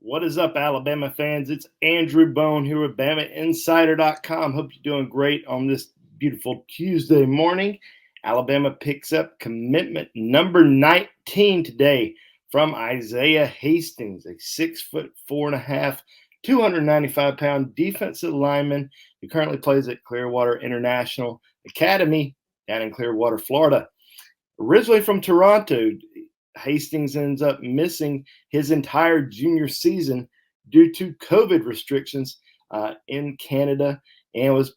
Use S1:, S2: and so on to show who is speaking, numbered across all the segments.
S1: What is up, Alabama fans? It's Andrew Bone here with BamaInsider.com. Hope you're doing great on this beautiful Tuesday morning. Alabama picks up commitment number 19 today from Isaiah Hastings, a 6'4.5", 295-pound defensive lineman who currently plays at Clearwater International Academy down in Clearwater, Florida. Originally from Toronto, Hastings ends up missing his entire junior season due to COVID restrictions in Canada, and was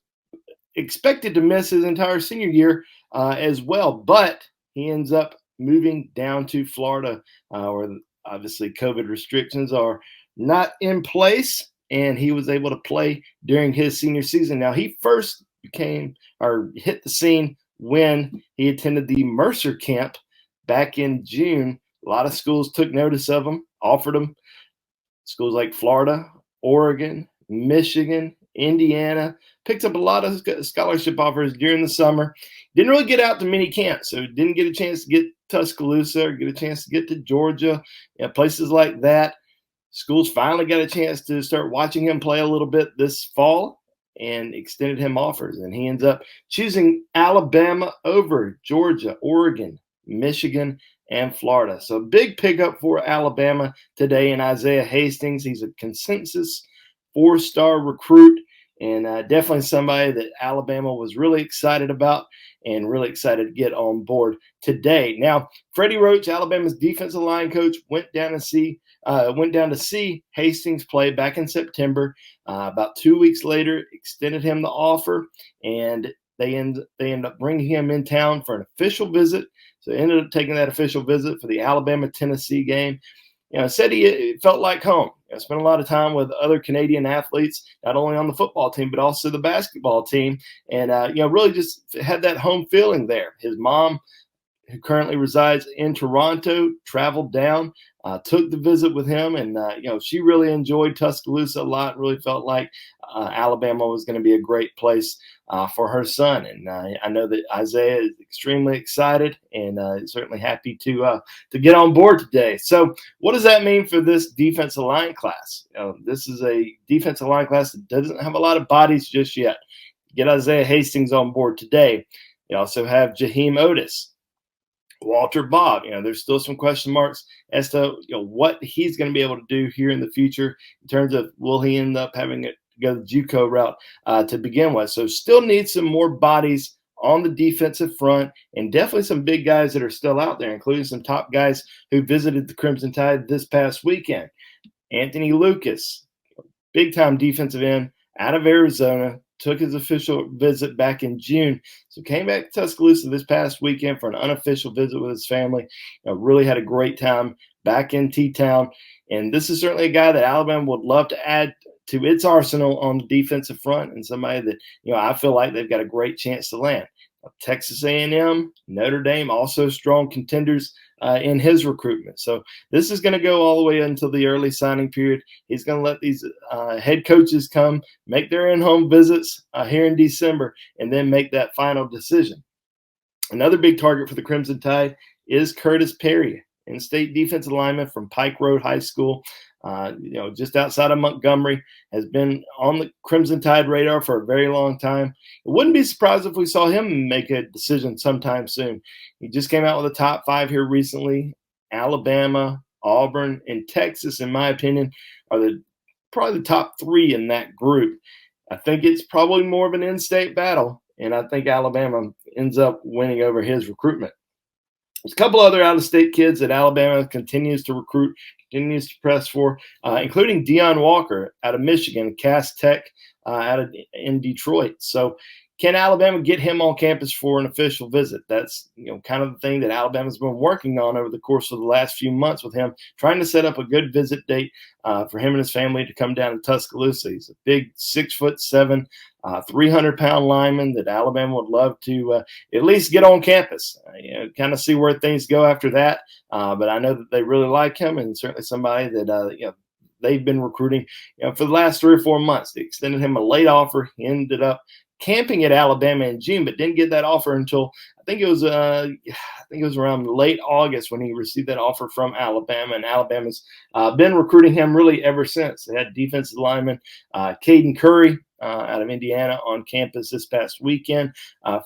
S1: expected to miss his entire senior year as well. But he ends up moving down to Florida, where obviously COVID restrictions are not in place, and he was able to play during his senior season. Now, he first hit the scene when he attended the Mercer camp back in June. A lot of schools took notice of him, offered him. Schools like Florida, Oregon, Michigan, Indiana, picked up a lot of scholarship offers during the summer. Didn't really get out to many camps, so didn't get a chance to get Tuscaloosa or get a chance to get to Georgia, places like that. Schools finally got a chance to start watching him play a little bit this fall and extended him offers, and he ends up choosing Alabama over Georgia, Oregon, Michigan, and Florida. So big pickup for Alabama today in Isaiah Hastings. He's a consensus 4-star recruit, and definitely somebody that Alabama was really excited about and really excited to get on board today. Now, Freddie Roach, Alabama's defensive line coach, went down to see Hastings play back in September. About 2 weeks later, extended him the offer, and they end up bringing him in town for an official visit. So ended up taking that official visit for the Alabama-Tennessee game. Said he felt like home. Spent a lot of time with other Canadian athletes, not only on the football team, but also the basketball team. And, really just had that home feeling there. His mom, who currently resides in Toronto, traveled down, took the visit with him, and she really enjoyed Tuscaloosa a lot. Really felt like Alabama was going to be a great place for her son, and I know that Isaiah is extremely excited and certainly happy to get on board today. So, what does that mean for this defensive line class? This is a defensive line class that doesn't have a lot of bodies just yet. Get Isaiah Hastings on board today. You also have Jaheim Otis, Walter Bob. There's still some question marks as to what he's going to be able to do here in the future in terms of will he end up having to go the JUCO route to begin with. So still needs some more bodies on the defensive front, and definitely some big guys that are still out there, including some top guys who visited the Crimson Tide this past weekend. Anthony Lucas, big-time defensive end out of Arizona, took his official visit back in June. So came back to Tuscaloosa this past weekend for an unofficial visit with his family. Really had a great time back in T-Town. And this is certainly a guy that Alabama would love to add to its arsenal on the defensive front, and somebody that, I feel like they've got a great chance to land. Texas A&M, Notre Dame, also strong contenders in his recruitment. So this is going to go all the way until the early signing period. He's going to let these head coaches come, make their in-home visits here in December, and then make that final decision. Another big target for the Crimson Tide is Curtis Perry, in-state defensive lineman from Pike Road High School. Just outside of Montgomery, has been on the Crimson Tide radar for a very long time. It wouldn't be surprised if we saw him make a decision sometime soon. He just came out with a top 5 here recently. Alabama, Auburn, and Texas, in my opinion, are probably the top 3 in that group. I think it's probably more of an in-state battle, and I think Alabama ends up winning over his recruitment. There's a couple other out-of-state kids that Alabama continues to recruit, continues to press for, including Dion Walker out of Michigan, Cass Tech in Detroit. So can Alabama get him on campus for an official visit? That's kind of the thing that Alabama's been working on over the course of the last few months with him, trying to set up a good visit date for him and his family to come down to Tuscaloosa. He's a big 6'7", 300-pound lineman that Alabama would love to at least get on campus, kind of see where things go after that. But I know that they really like him, and certainly somebody that they've been recruiting for the last 3 or 4 months. They extended him a late offer. He ended up camping at Alabama in June, but didn't get that offer until I think it was around late August when he received that offer from Alabama, and Alabama's been recruiting him really ever since. They had defensive lineman Caden Curry out of Indiana on campus this past weekend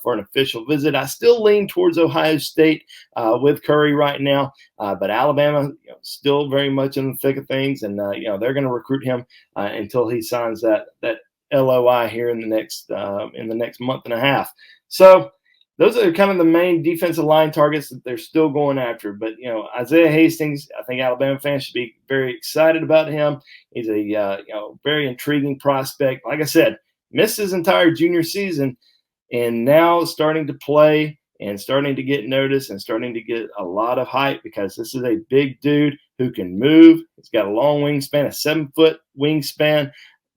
S1: for an official visit. I still lean towards Ohio State with Curry right now, but Alabama still very much in the thick of things, and they're going to recruit him until he signs that LOI here in the next month and a half. So those are kind of the main defensive line targets that they're still going after. But, Isaiah Hastings, I think Alabama fans should be very excited about him. He's a, very intriguing prospect. Like I said, missed his entire junior season and now starting to play and starting to get noticed and starting to get a lot of hype because this is a big dude who can move. He's got a long wingspan, a 7-foot wingspan,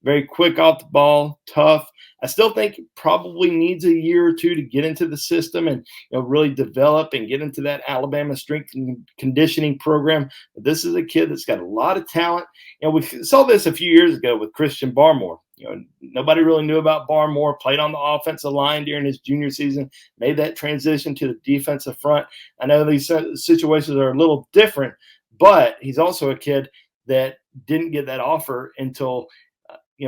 S1: very quick off the ball, tough. I still think he probably needs a year or two to get into the system and really develop and get into that Alabama strength and conditioning program. But this is a kid that's got a lot of talent. We saw this a few years ago with Christian Barmore. Nobody really knew about Barmore, played on the offensive line during his junior season, made that transition to the defensive front. I know these situations are a little different, but he's also a kid that didn't get that offer until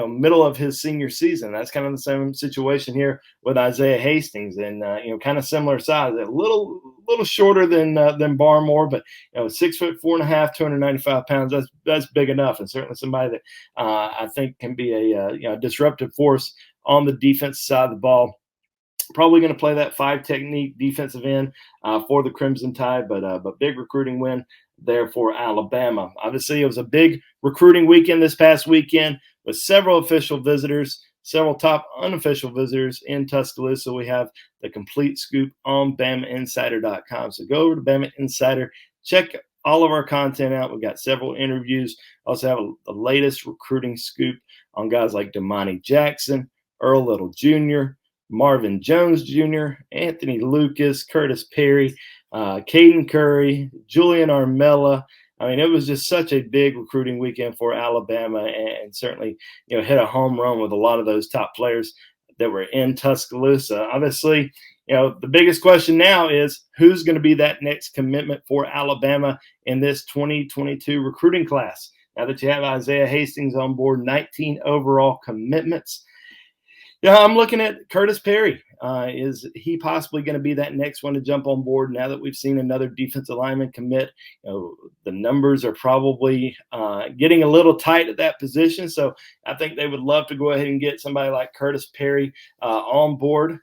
S1: middle of his senior season. That's kind of the same situation here with Isaiah Hastings, and kind of similar size, a little shorter than Barmore, but 6'4.5", 295 pounds. That's big enough, and certainly somebody that I think can be a disruptive force on the defense side of the ball. Probably going to play that 5 technique defensive end for the Crimson Tide, but big recruiting win there for Alabama. Obviously, it was a big recruiting weekend this past weekend with several official visitors, several top unofficial visitors in Tuscaloosa. We have the complete scoop on BamaInsider.com. So go over to Bama Insider, check all of our content out. We've got several interviews. Also have the latest recruiting scoop on guys like Damani Jackson, Earl Little Jr., Marvin Jones Jr., Anthony Lucas, Curtis Perry, Caden Curry, Julian Armella. I mean, it was just such a big recruiting weekend for Alabama, and certainly, hit a home run with a lot of those top players that were in Tuscaloosa. Obviously, the biggest question now is who's going to be that next commitment for Alabama in this 2022 recruiting class. Now that you have Isaiah Hastings on board, 19 overall commitments. I'm looking at Curtis Perry. Is he possibly going to be that next one to jump on board now that we've seen another defensive lineman commit? The numbers are probably getting a little tight at that position. So I think they would love to go ahead and get somebody like Curtis Perry on board.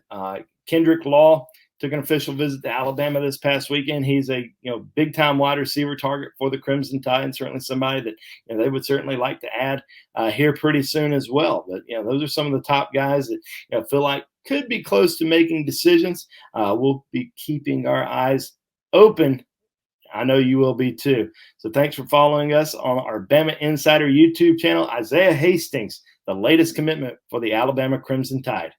S1: Kendrick Law took an official visit to Alabama this past weekend. He's a big-time wide receiver target for the Crimson Tide, and certainly somebody that they would certainly like to add here pretty soon as well. But those are some of the top guys that feel like could be close to making decisions. We'll be keeping our eyes open. I know you will be too. So thanks for following us on our Bama Insider YouTube channel. Isaiah Hastings, the latest commitment for the Alabama Crimson Tide.